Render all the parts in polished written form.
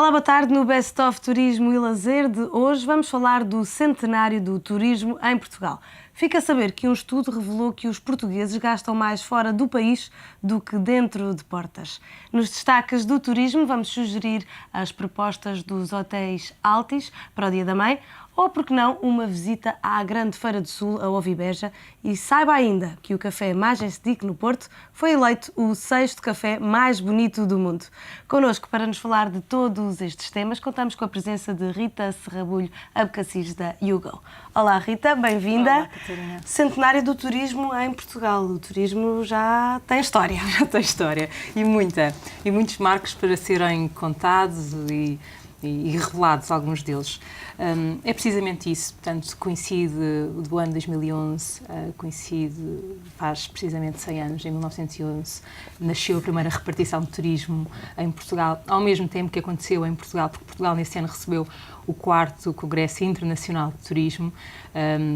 Olá, boa tarde. No Best of Turismo e Lazer de hoje vamos falar do centenário do turismo em Portugal. Fica a saber que um estudo revelou que os portugueses gastam mais fora do país do que dentro de portas. Nos destaques do turismo vamos sugerir as propostas dos hotéis Altis para o Dia da Mãe ou, por que não, uma visita à Grande Feira do Sul, a Ovibeja, e saiba ainda que o Café Majestic no Porto foi eleito o 6º café mais bonito do mundo. Connosco, para nos falar de todos estes temas, contamos com a presença de Rita Serrabulho Abcacis da YouGo. Olá, Rita, bem-vinda. Olá, Catarina. Centenário do turismo em Portugal. O turismo já tem história. Já tem história, e muita. E muitos marcos para serem contados e revelados, alguns deles. É precisamente isso, portanto, coincide do ano 2011, faz precisamente 100 anos, em 1911, nasceu a primeira repartição de turismo em Portugal, ao mesmo tempo que aconteceu em Portugal, porque Portugal nesse ano recebeu o 4º Congresso Internacional de Turismo,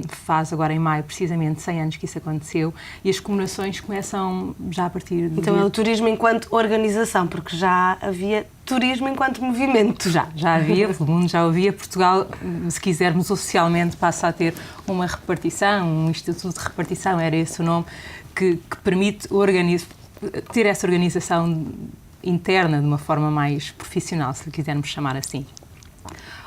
faz agora em maio precisamente 100 anos que isso aconteceu, e as comemorações começam já a partir de... Então é o turismo enquanto organização, porque já havia turismo enquanto movimento. Já havia, o mundo já havia. Portugal, se quisermos oficialmente, passa a ter uma repartição, um Instituto de Repartição, era esse o nome, que permite ter essa organização interna de uma forma mais profissional, se lhe quisermos chamar assim.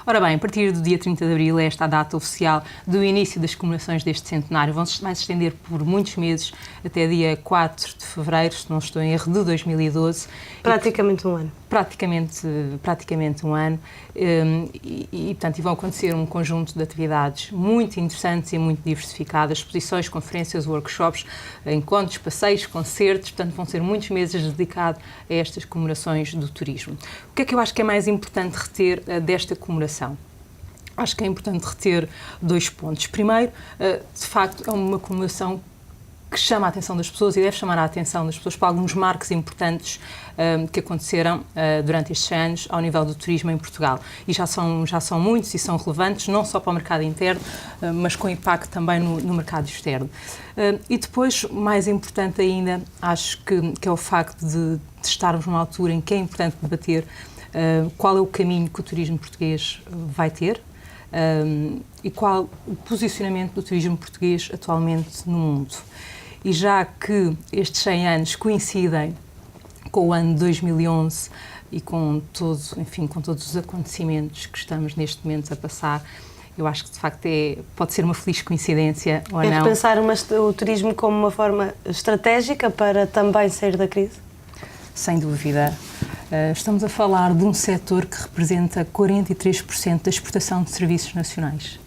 Ora bem, a partir do dia 30 de abril é esta a data oficial do início das comemorações deste centenário. Vai se estender por muitos meses, até dia 4 de fevereiro, se não estou em erro, de 2012. Praticamente um ano. Praticamente um ano. Portanto, vão acontecer um conjunto de atividades muito interessantes e muito diversificadas, exposições, conferências, workshops, encontros, passeios, concertos, portanto, vão ser muitos meses dedicados a estas comemorações do turismo. O que é que eu acho que é mais importante reter desta comemoração? Acho que é importante reter 2 pontos. Primeiro, de facto, é uma comemoração que chama a atenção das pessoas e deve chamar a atenção das pessoas para alguns marcos importantes que aconteceram durante estes anos ao nível do turismo em Portugal. E já são muitos e são relevantes, não só para o mercado interno, mas com impacto também no mercado externo. E depois, mais importante ainda, acho que é o facto de estarmos numa altura em que é importante debater qual é o caminho que o turismo português vai ter e qual o posicionamento do turismo português atualmente no mundo. E já que estes 100 anos coincidem com o ano de 2011 e com todos os acontecimentos que estamos neste momento a passar, eu acho que de facto pode ser uma feliz coincidência ou não. É repensar o turismo como uma forma estratégica para também sair da crise? Sem dúvida. Estamos a falar de um setor que representa 43% da exportação de serviços nacionais.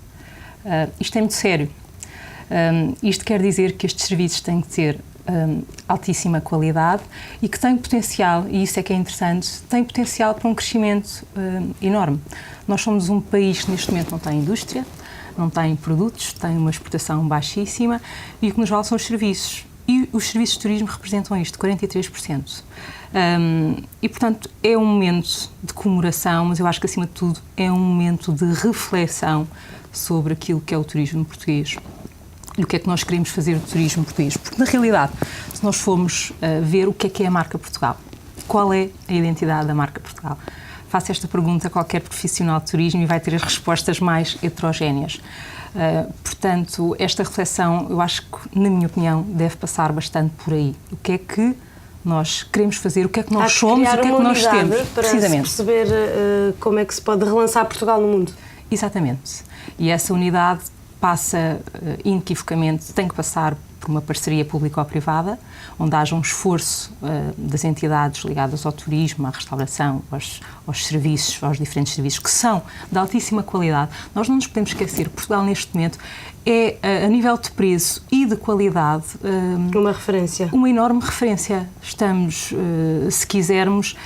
Isto é muito sério. Isto quer dizer que estes serviços têm que ter altíssima qualidade e que têm potencial, e isso é que é interessante, têm potencial para um crescimento enorme. Nós somos um país que neste momento não tem indústria, não tem produtos, tem uma exportação baixíssima e o que nos vale são os serviços. E os serviços de turismo representam isto, 43%. E, portanto, é um momento de comemoração, mas eu acho que, acima de tudo, é um momento de reflexão sobre aquilo que é o turismo português e o que é que nós queremos fazer do turismo português. Porque, na realidade, se nós formos ver o que é a marca Portugal, qual é a identidade da marca Portugal? Faça esta pergunta a qualquer profissional de turismo e vai ter as respostas mais heterogéneas. Portanto, esta reflexão, eu acho que, na minha opinião, deve passar bastante por aí. O que é que nós queremos fazer, o que é que nós somos, o que é que nós temos. Para precisamente perceber como é que se pode relançar Portugal no mundo. Exatamente. E essa unidade passa inequivocamente, tem que passar por uma parceria público-privada, onde haja um esforço das entidades ligadas ao turismo, à restauração, aos serviços, aos diferentes serviços, que são de altíssima qualidade. Nós não nos podemos esquecer que Portugal, neste momento, é, a nível de preço e de qualidade, uma referência. Uma enorme referência. Estamos, se quisermos,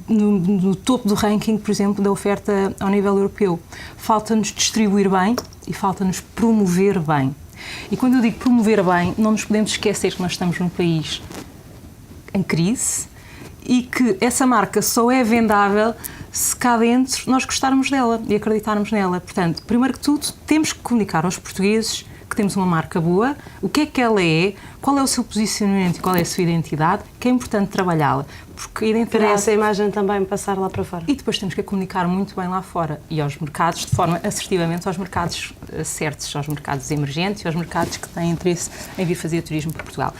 no topo do ranking, por exemplo, da oferta ao nível europeu. Falta-nos distribuir bem e falta-nos promover bem. E quando eu digo promover bem, não nos podemos esquecer que nós estamos num país em crise e que essa marca só é vendável se cá dentro nós gostarmos dela e acreditarmos nela. Portanto, primeiro que tudo, temos que comunicar aos portugueses que temos uma marca boa, o que é que ela é, qual é o seu posicionamento e qual é a sua identidade, que é importante trabalhá-la. Porque a identidade... Para essa imagem também passar lá para fora. E depois temos que a comunicar muito bem lá fora e aos mercados, de forma assertivamente aos mercados certos, aos mercados emergentes e aos mercados que têm interesse em vir fazer turismo para Portugal.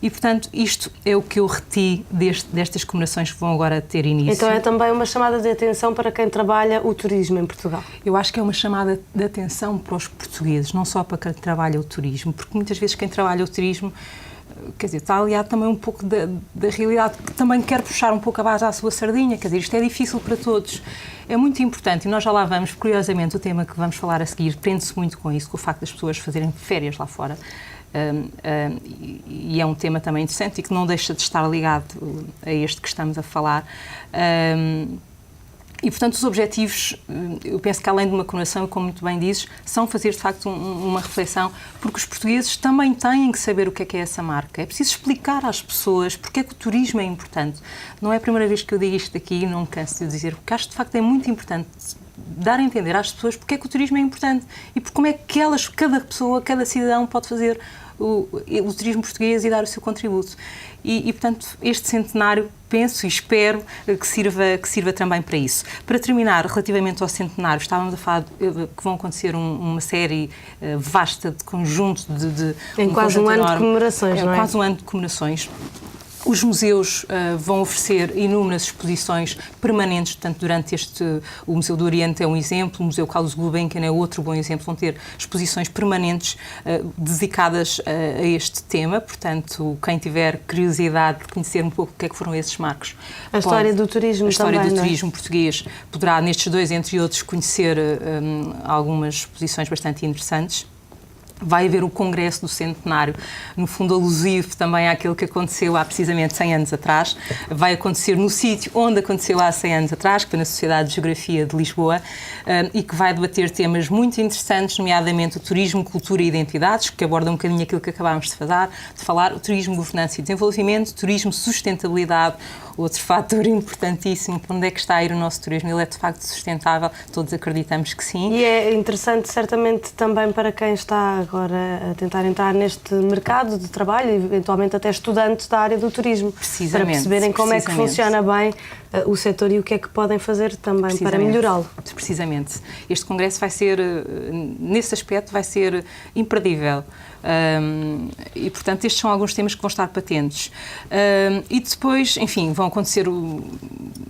E, portanto, isto é o que eu reti destas comemorações que vão agora ter início. Então é também uma chamada de atenção para quem trabalha o turismo em Portugal? Eu acho que é uma chamada de atenção para os portugueses, não só para quem trabalha o turismo, porque muitas vezes quem trabalha o turismo, quer dizer, está aliado também um pouco da realidade, que também quer puxar um pouco a base à sua sardinha, quer dizer, isto é difícil para todos. É muito importante, e nós já lá vamos, curiosamente, o tema que vamos falar a seguir prende-se muito com isso, com o facto das pessoas fazerem férias lá fora. E é um tema também interessante e que não deixa de estar ligado a este que estamos a falar. E, portanto, os objetivos, eu penso que além de uma comemoração, como muito bem dizes, são fazer, de facto, uma reflexão, porque os portugueses também têm que saber o que é essa marca. É preciso explicar às pessoas porque é que o turismo é importante. Não é a primeira vez que eu digo isto aqui e não me canso de dizer, porque acho, de facto, é muito importante dar a entender às pessoas porque é que o turismo é importante e porque como é que cada pessoa, cada cidadão pode fazer o turismo português e dar o seu contributo. E, portanto, este centenário, penso e espero que sirva também para isso. Para terminar, relativamente ao centenário, estávamos a falar que vão acontecer uma série vasta de conjunto de em quase um ano de comemorações, não é? Quase um ano de comemorações. Os museus vão oferecer inúmeras exposições permanentes, portanto, durante o Museu do Oriente é um exemplo, o Museu Carlos Gulbenkian é outro bom exemplo, vão ter exposições permanentes dedicadas a este tema, portanto, quem tiver curiosidade de conhecer um pouco o que é que foram esses marcos. A história do turismo também, a história do turismo português poderá, nestes dois, entre outros, conhecer algumas exposições bastante interessantes. Vai haver o Congresso do Centenário, no fundo alusivo também àquilo que aconteceu há precisamente 100 anos atrás. Vai acontecer no sítio onde aconteceu há 100 anos atrás, que foi na Sociedade de Geografia de Lisboa, e que vai debater temas muito interessantes, nomeadamente o turismo, cultura e identidades, que aborda um bocadinho aquilo que acabámos de falar, o turismo, governança e desenvolvimento, turismo, sustentabilidade, outro fator importantíssimo, para onde é que está a ir o nosso turismo, ele é de facto sustentável, todos acreditamos que sim. E é interessante certamente também para quem está agora a tentar entrar neste mercado de trabalho, e eventualmente até estudantes da área do turismo, para perceberem como é que funciona bem o setor e o que é que podem fazer também para melhorá-lo. Precisamente. Este congresso vai ser, nesse aspecto, vai ser imperdível. E, portanto, estes são alguns temas que vão estar patentes. E depois, enfim, vão acontecer,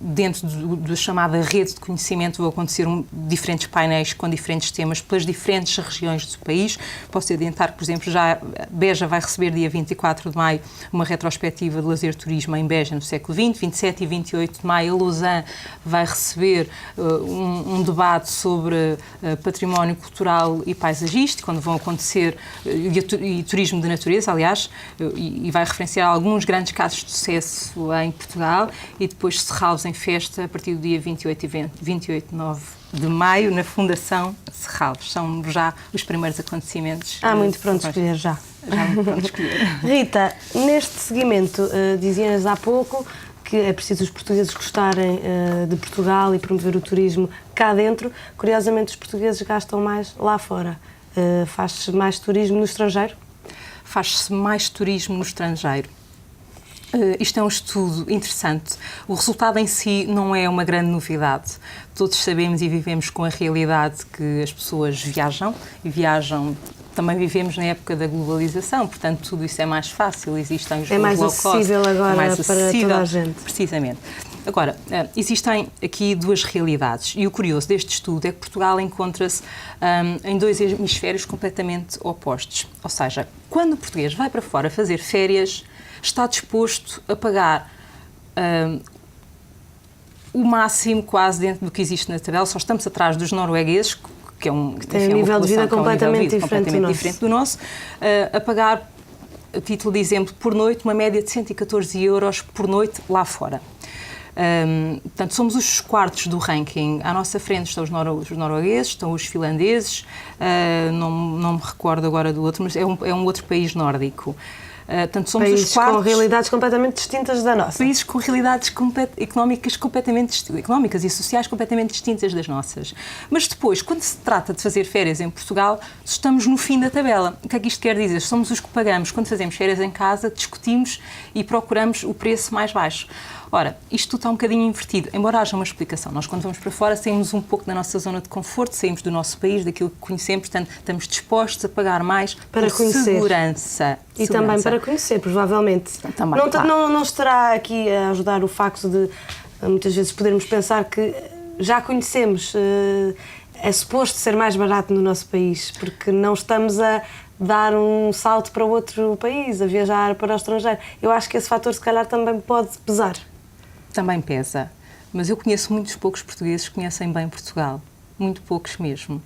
dentro da chamada rede de conhecimento, vão acontecer diferentes painéis com diferentes temas pelas diferentes regiões do país. Posso adiantar que, por exemplo, já Beja vai receber dia 24 de maio uma retrospectiva de lazer turismo em Beja no século XX, 27 e 28 de maio a Lausanne vai receber um debate sobre património cultural e paisagístico, quando vão acontecer e turismo de natureza, aliás, e vai referenciar alguns grandes casos de sucesso em Portugal, e depois Serralves em festa a partir do dia 28 e 9 de maio na Fundação Serralves. São já os primeiros acontecimentos. Muito pronto a escolher já. Já muito pronto a escolher. Rita, neste seguimento, dizias há pouco que é preciso os portugueses gostarem de Portugal e promover o turismo cá dentro. Curiosamente, os portugueses gastam mais lá fora. Faz-se mais turismo no estrangeiro? Faz-se mais turismo no estrangeiro. Isto é um estudo interessante. O resultado em si não é uma grande novidade. Todos sabemos e vivemos com a realidade que as pessoas viajam e viajam. Também vivemos na época da globalização, portanto, tudo isso é mais fácil, existem os voos low cost. É mais acessível agora mais para toda a gente. Precisamente. Agora, existem aqui duas realidades e o curioso deste estudo é que Portugal encontra-se em dois hemisférios completamente opostos. Ou seja, quando o português vai para fora fazer férias, está disposto a pagar o máximo quase dentro do que existe na tabela, só estamos atrás dos noruegueses, que tem um nível de vida completamente diferente do nosso, a pagar, a título de exemplo, por noite, uma média de 114 euros por noite lá fora. Portanto, somos os quartos do ranking. À nossa frente estão os noruegueses, estão os finlandeses, não me recordo agora do outro, mas é um outro país nórdico. Portanto, somos países os quartos... com realidades completamente distintas da nossa. Países com realidades económicas e sociais completamente distintas das nossas. Mas depois, quando se trata de fazer férias em Portugal, estamos no fim da tabela. O que é que isto quer dizer? Somos os que pagamos. Quando fazemos férias em casa, discutimos e procuramos o preço mais baixo. Ora, isto tudo está um bocadinho invertido, embora haja uma explicação. Nós, quando vamos para fora, saímos um pouco da nossa zona de conforto, saímos do nosso país, daquilo que conhecemos, portanto, estamos dispostos a pagar mais para conhecer. Segurança. E também para conhecer, provavelmente. Também, não estará aqui a ajudar o facto de, muitas vezes, podermos pensar que já conhecemos, é suposto ser mais barato no nosso país, porque não estamos a dar um salto para outro país, a viajar para o estrangeiro. Eu acho que esse fator, se calhar, também pode pesar. Também pesa, mas eu conheço muitos poucos portugueses que conhecem bem Portugal, muito poucos mesmo.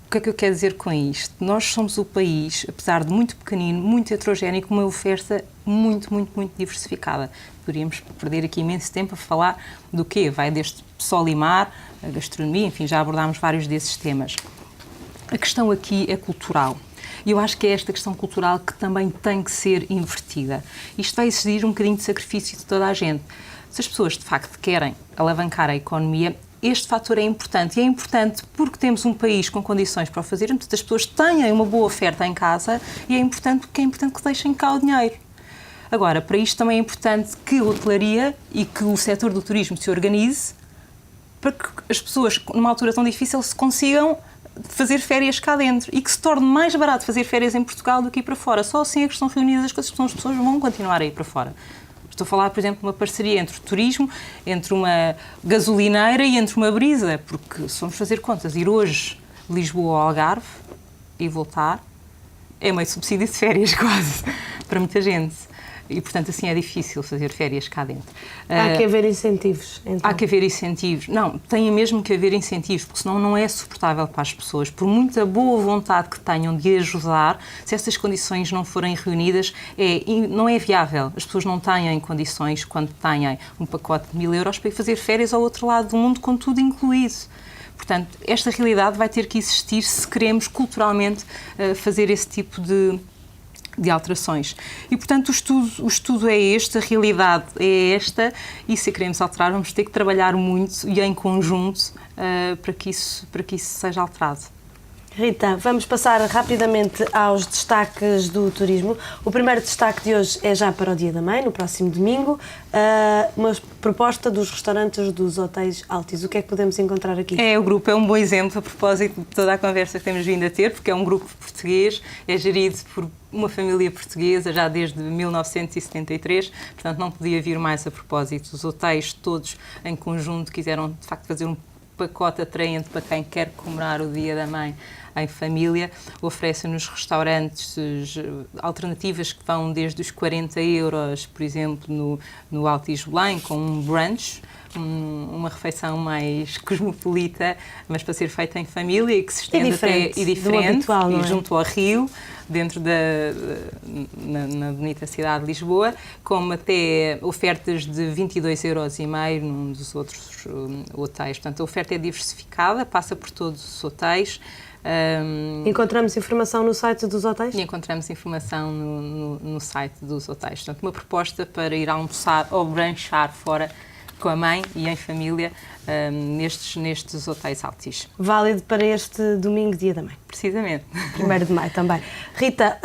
O que é que eu quero dizer com isto? Nós somos o país, apesar de muito pequenino, muito heterogéneo, com uma oferta muito diversificada. Poderíamos perder aqui imenso tempo a falar do quê? Vai desde sol e mar, a gastronomia, enfim, já abordámos vários desses temas. A questão aqui é cultural. E eu acho que é esta questão cultural que também tem que ser invertida. Isto vai exigir um bocadinho de sacrifício de toda a gente. Se as pessoas, de facto, querem alavancar a economia, este fator é importante. E é importante porque temos um país com condições para o fazer, portanto, as pessoas têm uma boa oferta em casa e é importante que deixem cá o dinheiro. Agora, para isto também é importante que a hotelaria e que o setor do turismo se organize para que as pessoas, numa altura tão difícil, se consigam fazer férias cá dentro e que se torne mais barato fazer férias em Portugal do que ir para fora. Só assim é que estão reunidas as coisas, as pessoas vão continuar a ir para fora. Estou a falar, por exemplo, de uma parceria entre o turismo, entre uma gasolineira e entre uma brisa, porque se vamos fazer contas, ir hoje de Lisboa ao Algarve e voltar é meio subsídio de férias quase, para muita gente. E, portanto, assim é difícil fazer férias cá dentro. Há que haver incentivos, então. Há que haver incentivos. Não, tem mesmo que haver incentivos, porque senão não é suportável para as pessoas. Por muita boa vontade que tenham de ajudar, se essas condições não forem reunidas, não é viável. As pessoas não têm condições, quando têm um pacote de 1.000 euros, para ir fazer férias ao outro lado do mundo, com tudo incluído. Portanto, esta realidade vai ter que existir se queremos culturalmente fazer esse tipo de alterações. E, portanto, o estudo é este, a realidade é esta, e se queremos alterar vamos ter que trabalhar muito e em conjunto para que isso seja alterado. Rita, vamos passar rapidamente aos destaques do turismo. O primeiro destaque de hoje é já para o Dia da Mãe, no próximo domingo, uma proposta dos restaurantes dos hotéis Altis. O que é que podemos encontrar aqui? O grupo é um bom exemplo a propósito de toda a conversa que temos vindo a ter, porque é um grupo português, é gerido por uma família portuguesa já desde 1973, portanto não podia vir mais a propósito. Os hotéis todos em conjunto quiseram de facto fazer um pacote atraente para quem quer comemorar o Dia da Mãe em família. Oferecem-nos restaurantes alternativas que vão desde os 40 euros, por exemplo, no Altis Belém, com um brunch, uma refeição mais cosmopolita, mas para ser feita em família e que se estende até diferente, habitual, e junto ao rio, dentro na bonita cidade de Lisboa, como até ofertas de 22,5 euros num dos outros hotéis. Portanto, a oferta é diversificada, passa por todos os hotéis. Encontramos informação no site dos hotéis? E encontramos informação no site dos hotéis. Portanto, uma proposta para ir almoçar ou branchar fora com a mãe e em família nestes hotéis Altis. Válido para este domingo, Dia da Mãe. Precisamente. 1º de maio também. Rita,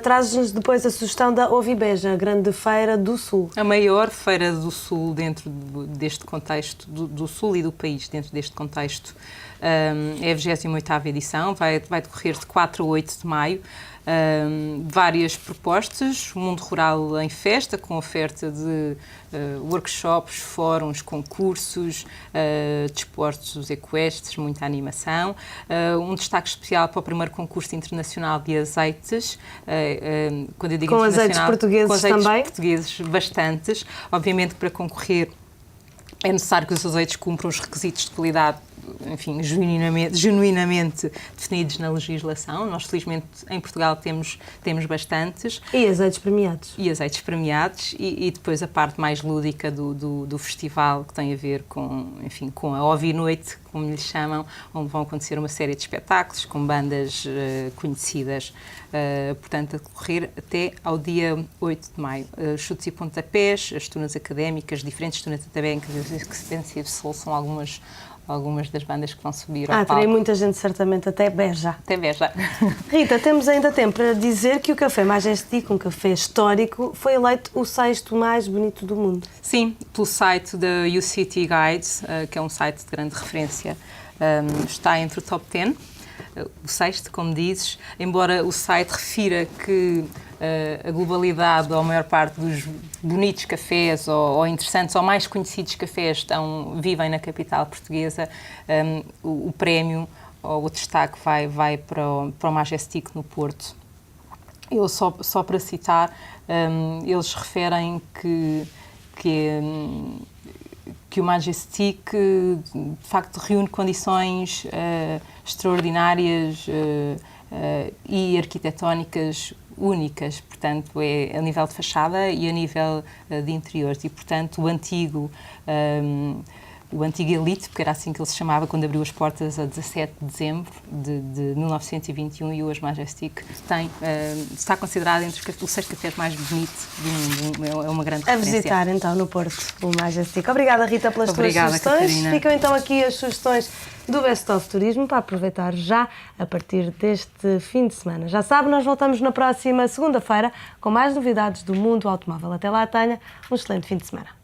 trazes-nos depois a sugestão da Ovibeja, a grande feira do Sul. A maior feira do Sul dentro deste contexto, do Sul e do país, dentro deste contexto. É a 28ª edição, vai decorrer de 4 a 8 de maio. Várias propostas, o mundo rural em festa, com oferta de workshops, fóruns, concursos, desportos equestres, muita animação. Um destaque especial para o primeiro concurso internacional de azeites, quando eu digo com azeites portugueses, com azeites também? Portugueses bastantes. Obviamente, para concorrer é necessário que os azeites cumpram os requisitos de qualidade enfim, genuinamente definidos na legislação. Nós, felizmente, em Portugal temos bastantes. E azeites premiados. E depois a parte mais lúdica do festival, que tem a ver com, enfim, com a Ovinoite, como lhe chamam, onde vão acontecer uma série de espetáculos com bandas conhecidas, portanto, a decorrer até ao dia 8 de maio. Chutes e pontapés, as turnas académicas, diferentes turnas académicas, que Expensive Soul são algumas das bandas que vão subir ao palco. Terei muita gente, certamente, até Beja. Rita, temos ainda tempo para dizer que o Café Majestic, um café histórico, foi eleito o 6º mais bonito do mundo. Sim, pelo site da UCity Guides, que é um site de grande referência, está entre o top 10. O 6º, como dizes, embora o site refira que a globalidade, ou a maior parte dos bonitos cafés ou interessantes ou mais conhecidos cafés vivem na capital portuguesa, o prémio ou o destaque vai para o Majestic no Porto. Eu só para citar, eles referem que o Majestic, de facto, reúne condições extraordinárias e arquitetónicas únicas, portanto, é a nível de fachada e a nível de interiores. E, portanto, o antigo Elite, porque era assim que ele se chamava quando abriu as portas a 17 de dezembro de 1921, e hoje Majestic está considerado entre os 6 cafés mais bonitos do mundo. É uma grande referência. A visitar, então, no Porto, o Majestic. Obrigada, Rita, pelas tuas sugestões. Catarina. Ficam, então, aqui as sugestões do Best of Turismo para aproveitar já a partir deste fim de semana. Já sabe, nós voltamos na próxima segunda-feira com mais novidades do mundo automóvel. Até lá, tenha um excelente fim de semana.